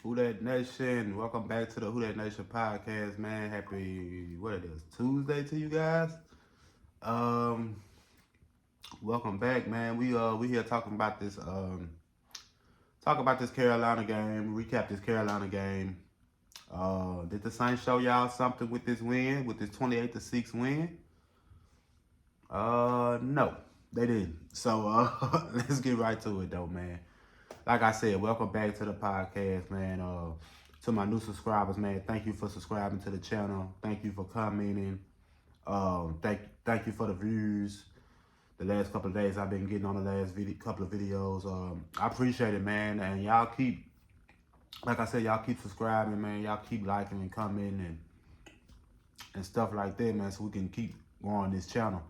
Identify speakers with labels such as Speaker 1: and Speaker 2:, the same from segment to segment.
Speaker 1: Who That Nation? Welcome back to the Who That Nation podcast, man. Happy Tuesday to you guys. Um, Welcome back, man. We here talk about this Carolina game. Recap this Carolina game. Did the Saints show y'all something with this win, with this 28-6 win? No, they didn't. So let's get right to it though, man. Like I said, welcome back to the podcast, man. To my new subscribers, man, thank you for subscribing to the channel. Thank you for commenting. Thank you for the views. The last couple of days I've been getting on the last couple of videos. I appreciate it, man. And y'all keep, like I said, y'all keep subscribing, man. Y'all keep liking and commenting and stuff like that, man, so we can keep growing this channel.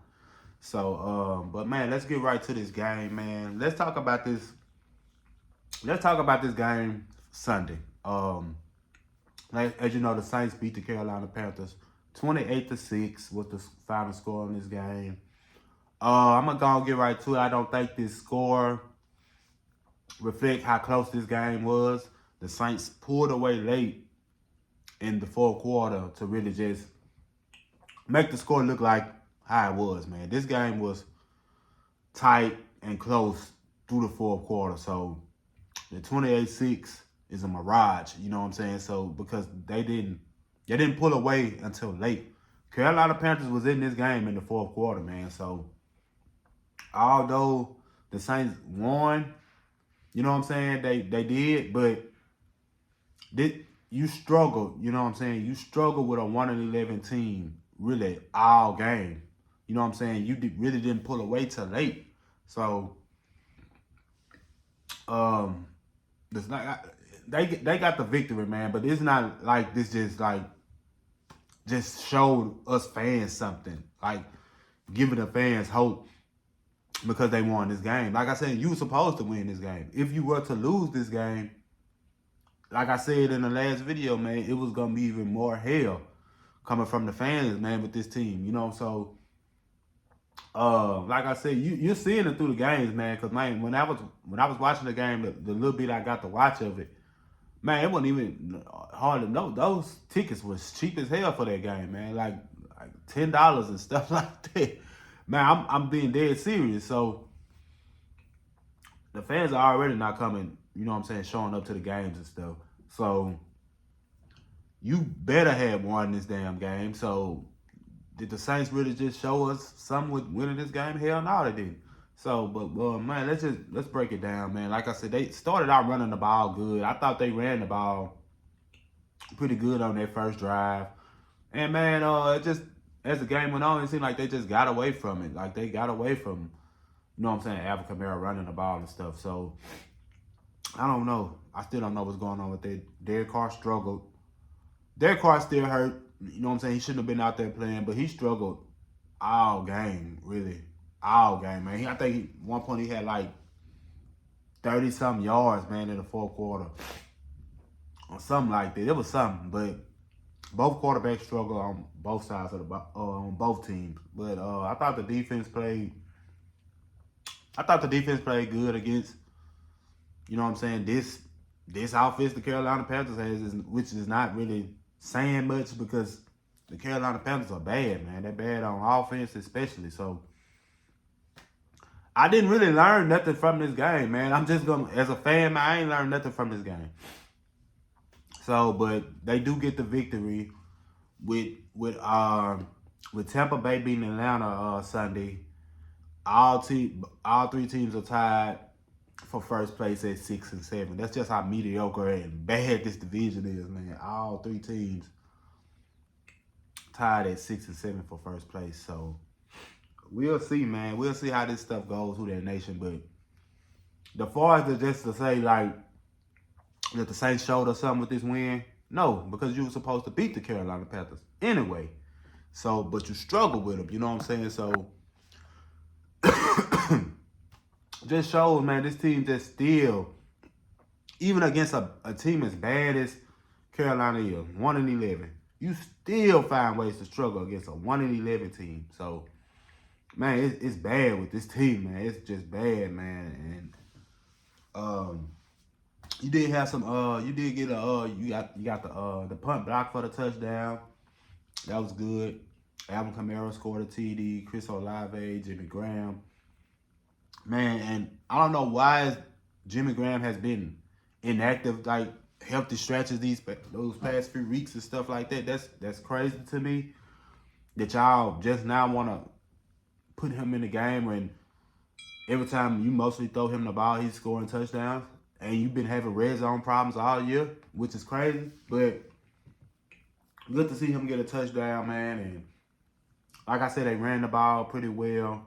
Speaker 1: So, but man, let's get right to this game, man. Let's talk about this game Sunday. As you know, the Saints beat the Carolina Panthers 28-6 was the final score in this game. I'm gonna go and get right to it. I don't think this score reflects how close this game was. The Saints pulled away late in the fourth quarter to really just make the score look like how it was, man. This game was tight and close through the fourth quarter. So the 28-6 is a mirage, you know what I'm saying? So because they didn't pull away until late. Carolina Panthers was in this game in the fourth quarter, man. So although the Saints won, you know what I'm saying, they did, but you struggled, you know what I'm saying? You struggled with a 1-11 team really all game. You know what I'm saying? You really didn't pull away till late. So it's not, they got the victory, man, but it's not like this just showed us fans something, like giving the fans hope because they won this game. Like I said, you were supposed to win this game. If you were to lose this game, like I said in the last video, man, it was gonna be even more hell coming from the fans, man, with this team. You know, so like I said, you're seeing it through the games, man. Cause man, when I was watching the game, the little bit I got to watch of it, man, it wasn't even hard to know. Those tickets was cheap as hell for that game, man. Like $10 and stuff like that. Man, I'm being dead serious. So the fans are already not coming, you know what I'm saying, showing up to the games and stuff. So you better have won this damn game. So did the Saints really just show us something with winning this game? Hell no, they didn't. So, but man, let's break it down, man. Like I said, they started out running the ball good. I thought they ran the ball pretty good on their first drive, and man, it just as the game went on, it seemed like they just got away from it. Like they got away from, you know what I'm saying, Alvin Kamara running the ball and stuff. So I don't know. I still don't know what's going on with that. Derek Carr struggled. Derek Carr still hurt. You know what I'm saying? He shouldn't have been out there playing, but he struggled all game, really. All game, man. I think at one point he had like 30-something yards, man, in the fourth quarter. Or something like that. It was something, but both quarterbacks struggled on both sides of the on both teams. But I thought the defense played good against, you know what I'm saying, this offense the Carolina Panthers has, which is not really saying much because the Carolina Panthers are bad, man. They're bad on offense especially. So I didn't really learn nothing from this game, man. I'm just gonna, as a fan, man, I ain't learned nothing from this game. So, but they do get the victory with Tampa Bay beating Atlanta Sunday. All three teams are tied for first place at 6 and 7. That's just how mediocre and bad this division is, man. All three teams tied at 6 and 7 for first place. So we'll see, man. We'll see how this stuff goes, Who That Nation. But the far as just to say like that the Saints showed us something with this win, no, because you were supposed to beat the Carolina Panthers anyway. So, but you struggled with them, you know what I'm saying? So just shows, man, this team just still, even against a team as bad as Carolina is, 1-11, you still find ways to struggle against a 1-11 team. So, man, it's bad with this team, man. It's just bad, man. And You did have some. You did get a. You got the punt block for the touchdown. That was good. Alvin Kamara scored a TD. Chris Olave, Jimmy Graham. Man, and I don't know why Jimmy Graham has been inactive, like healthy stretches those past few weeks and stuff like that. That's crazy to me that y'all just now want to put him in the game when every time you mostly throw him the ball, he's scoring touchdowns. And you've been having red zone problems all year, which is crazy. But good to see him get a touchdown, man. And like I said, they ran the ball pretty well.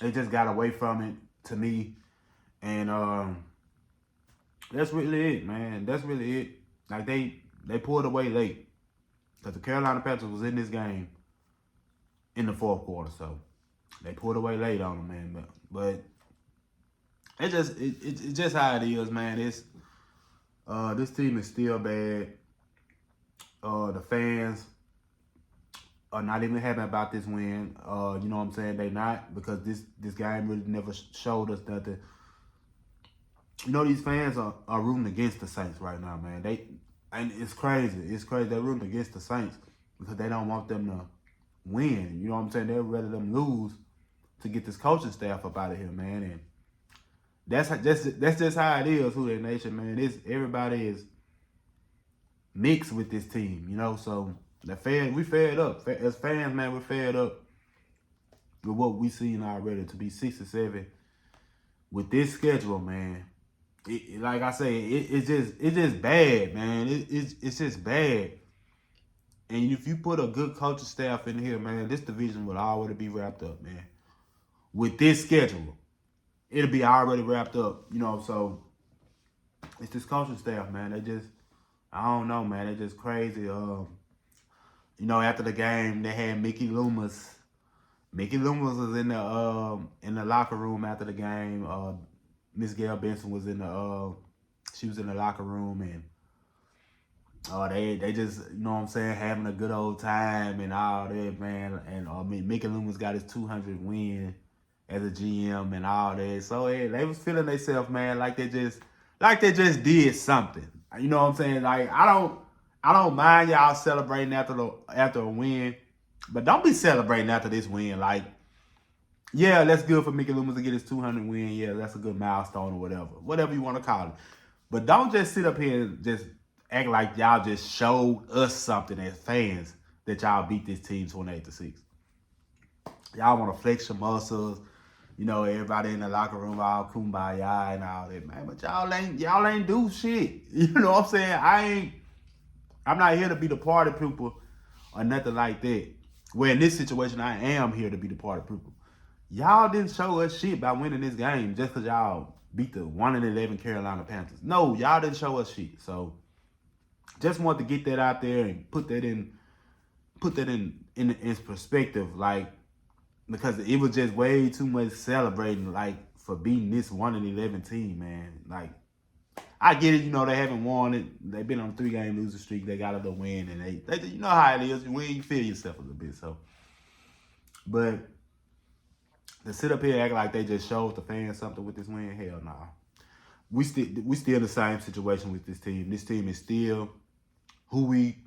Speaker 1: They just got away from it to me. And that's really it, man. That's really it. Like they pulled away late. Because the Carolina Panthers was in this game in the fourth quarter. So they pulled away late on them, man. But it's just how it is, man. This team is still bad. The fans are not even happy about this win. You know what I'm saying? They not, because this game really never showed us nothing. You know, these fans are rooting against the Saints right now, man. And it's crazy. It's crazy. They're rooting against the Saints because they don't want them to win. You know what I'm saying? They'd rather them lose to get this coaching staff up out of here, man. And that's just how it is, Who That Nation, man. Everybody is mixed with this team, you know. So we fed up. As fans, man, we're fed up with what we seen already. To be 6-7 with this schedule, man. Like I say, it's just bad, man. It's just bad. And if you put a good coaching staff in here, man, this division would already be wrapped up, man. With this schedule, it'll be already wrapped up, you know. So it's this coaching staff, man. I don't know, man. They're just crazy. You know, after the game, they had Mickey Loomis. Mickey Loomis was in the locker room after the game. Miss Gail Benson was in the locker room, and they just, you know what I'm saying, having a good old time and all that, man. And Mickey Loomis got his 200 win as a GM and all that. So they was feeling themselves, man, like they just did something. You know what I'm saying? Like I don't mind y'all celebrating after a win, but don't be celebrating after this win. Like, yeah, that's good for Mickey Loomis to get his 200 win. Yeah, that's a good milestone or whatever you want to call it. But don't just sit up here and just act like y'all just showed us something as fans that y'all beat this team 28-6. Y'all want to flex your muscles. You know, everybody in the locker room all kumbaya and all that, man. But y'all ain't do shit. You know what I'm saying? I'm not here to be the party people or nothing like that. Where in this situation, I am here to be the party people. Y'all didn't show us shit by winning this game just because y'all beat the 1-11 Carolina Panthers. No, y'all didn't show us shit. So just want to get that out there and put that in perspective, like, because it was just way too much celebrating, like, for beating this 1-11 team, man. Like, I get it, you know, they haven't won it. They've been on a 3-game losing streak. They got a little win, and they you know how it is. You win, you feel yourself a little bit. So, but to sit up here and act like they just showed the fans something with this win, hell nah. We still in the same situation with this team. This team is still who we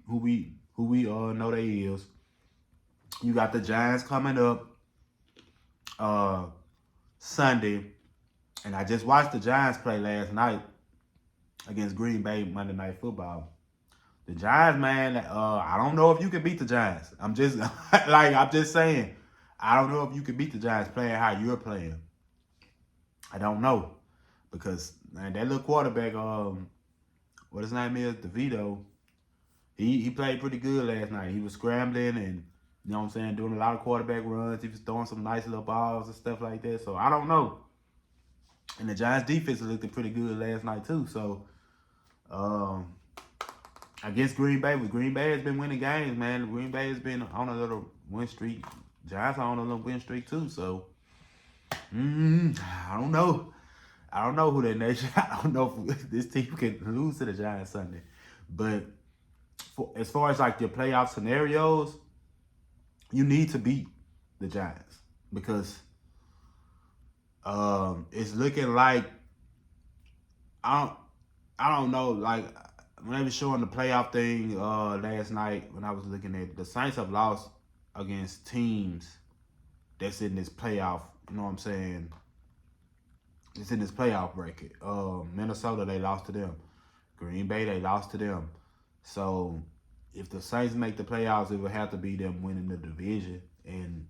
Speaker 1: know they is. You got the Giants coming up Sunday, and I just watched the Giants play last night against Green Bay Monday Night Football. The Giants, man, I don't know if you can beat the Giants. I'm just saying, I don't know if you can beat the Giants playing how you're playing. I don't know, because, man, that little quarterback, what his name is, DeVito, he played pretty good last night. He was scrambling and, you know what I'm saying, doing a lot of quarterback runs. He was throwing some nice little balls and stuff like that. So I don't know. And the Giants defense looked pretty good last night too. So against Green Bay, Green Bay has been winning games, man. Green Bay has been on a little win streak. Giants are on a little win streak too. So I don't know. I don't know, Who That Nation. I don't know if this team can lose to the Giants Sunday. But as far as like your playoff scenarios, you need to beat the Giants, because it's looking like I don't know, like when they were showing the playoff thing last night when I was looking at it, the Saints have lost against teams that's in this playoff, you know what I'm saying? It's in this playoff bracket. Minnesota, they lost to them. Green Bay, they lost to them. So if the Saints make the playoffs, it would have to be them winning the division. And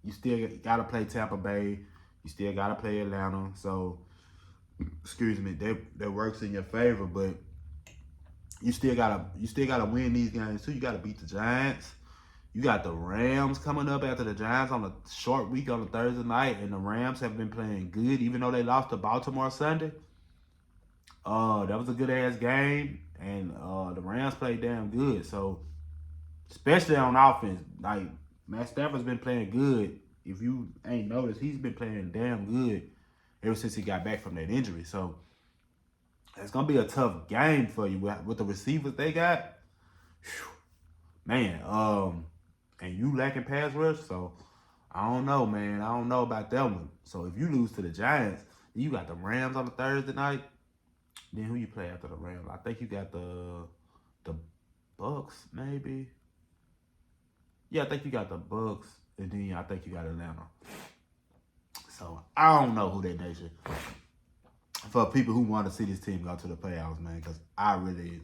Speaker 1: you still got to play Tampa Bay. You still got to play Atlanta. So, excuse me, that works in your favor. But you still gotta win these games too. You got to beat the Giants. You got the Rams coming up after the Giants on a short week on a Thursday night, and the Rams have been playing good, even though they lost to Baltimore Sunday. That was a good ass game, and the Rams played damn good. So, especially on offense, like Matt Stafford's been playing good. If you ain't noticed, he's been playing damn good ever since he got back from that injury. So, it's gonna be a tough game for you with the receivers they got. Whew, man, and you lacking pass rush, so I don't know, man. I don't know about that one. So if you lose to the Giants, you got the Rams on a Thursday night. Then who you play after the Rams? I think you got the Bucks, maybe. Yeah, I think you got the Bucks, and then I think you got Atlanta. So I don't know who that nation. For people who want to see this team go to the playoffs, man, because I really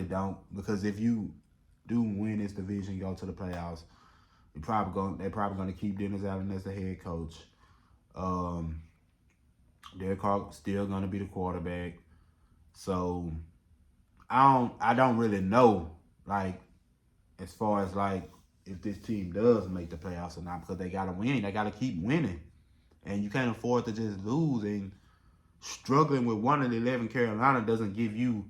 Speaker 1: don't. Because if you do win this division, go to the playoffs, they're probably going to keep Dennis Allen as the head coach. Derek Carr still going to be the quarterback. So I don't really know, like, as far as like if this team does make the playoffs or not, because they got to win. They got to keep winning, and you can't afford to just lose. And struggling with 1-11 Carolina doesn't give you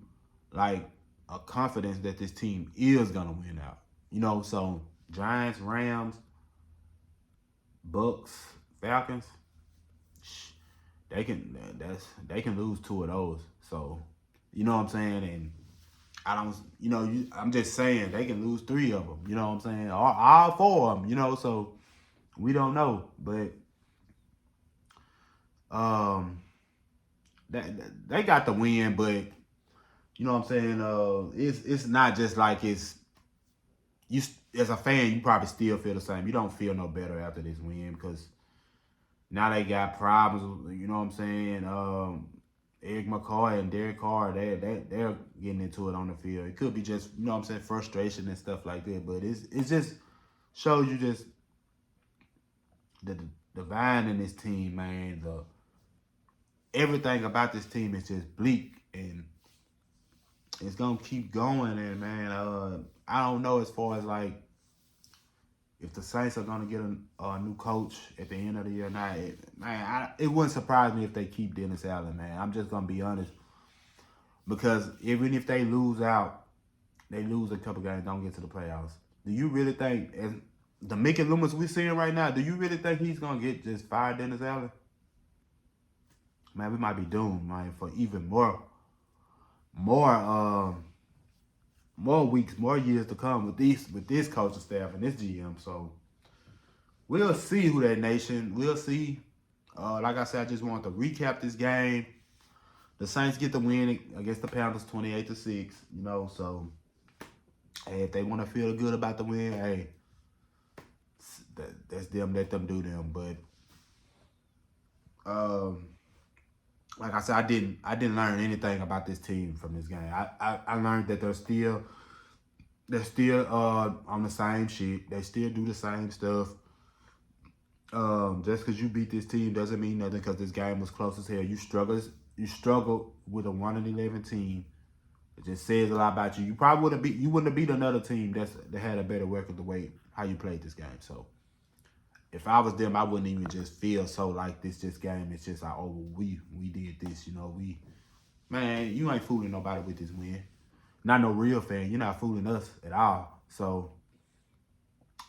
Speaker 1: like a confidence that this team is gonna win out. You know, so Giants, Rams, Bucks, Falcons, they can lose 2 of those. So you know what I'm saying, and I don't, I'm just saying they can lose 3 of them. You know what I'm saying, all 4 of them. You know, so we don't know, but they got the win, but you know what I'm saying? It's not just like it's you as a fan. You probably still feel the same. You don't feel no better after this win because now they got problems. You know what I'm saying? Eric McCoy and Derek Carr, they're getting into it on the field. It could be just, you know what I'm saying, frustration and stuff like that. But it just shows you just the divine in this team, man. Everything about this team is just bleak, and it's gonna keep going. And man, I don't know as far as like if the Saints are gonna get a new coach at the end of the year or not. It wouldn't surprise me if they keep Dennis Allen, man. I'm just gonna be honest, because even if they lose out, they lose a couple games, don't get to the playoffs. Do you really think, as the Mickey Loomis we're seeing right now, do you really think he's gonna get just fired Dennis Allen? Man, we might be doomed, man, for even more weeks, more years to come with this coaching staff and this GM. So we'll see who that nation. We'll see. Like I said, I just want to recap this game. The Saints get the win against the Panthers 28-6. You know, so hey, if they want to feel good about the win, hey, that's them. Let them do them. But like I said, I didn't learn anything about this team from this game. I learned that they're still on the same shit. They still do the same stuff. Just because you beat this team doesn't mean nothing, because this game was close as hell. You struggled with a 1-11 team. It just says a lot about you. You probably wouldn't have beat another team that had a better record the way how you played this game. So if I was them, I wouldn't even just feel so like this game. It's just like, oh, we did this, you know. Man, you ain't fooling nobody with this win. Not no real fan. You're not fooling us at all. So,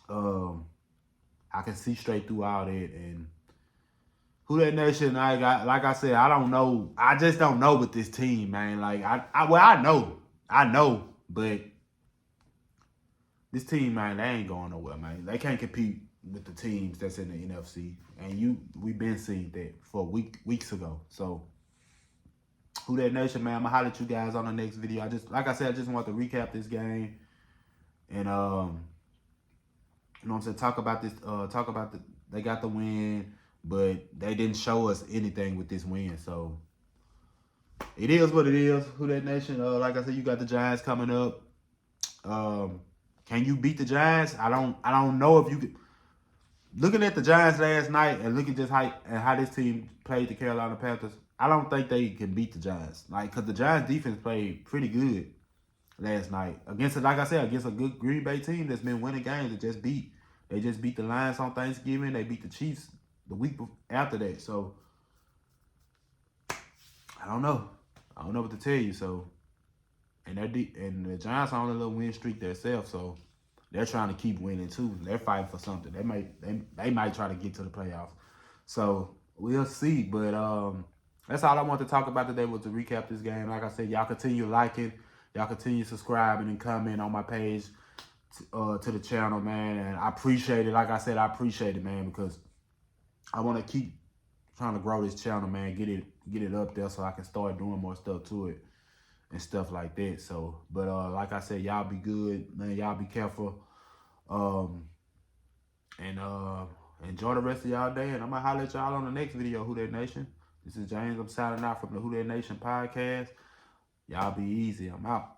Speaker 1: I can see straight through all that. And who that nation I got, like I said, I don't know. I just don't know with this team, man. Like, I know, but this team, man, they ain't going nowhere, man. They can't compete with the teams that's in the NFC. And we've been seeing that for weeks ago. So, Who That Nation, man. I'm gonna holler at you guys on the next video. Like I said, I just want to recap this game and you know what I'm saying, talk about this. They got the win, but they didn't show us anything with this win. So it is what it is. Who That Nation. Like I said, you got the Giants coming up. Can you beat the Giants? I don't know if you could. Looking at the Giants last night and looking just how this team played the Carolina Panthers, I don't think they can beat the Giants. Like, because the Giants defense played pretty good last night against, like I said, against a good Green Bay team that's been winning games. They just beat the Lions on Thanksgiving. They beat the Chiefs the week after that. So I don't know. I don't know what to tell you. So and the Giants are on a little win streak themselves. So they're trying to keep winning too. They're fighting for something. They might try to get to the playoffs. So we'll see. But that's all I want to talk about today was to recap this game. Like I said, y'all continue liking, y'all continue subscribing and comment on my page to the channel, man. And I appreciate it. Like I said, I appreciate it, man, because I want to keep trying to grow this channel, man. Get it up there so I can start doing more stuff to it and stuff like that. So, but like I said, y'all be good, man. Y'all be careful. And enjoy the rest of y'all day. And I'm gonna holler at y'all on the next video, Who That Nation. This is James. I'm signing out from the Who That Nation podcast. Y'all be easy. I'm out.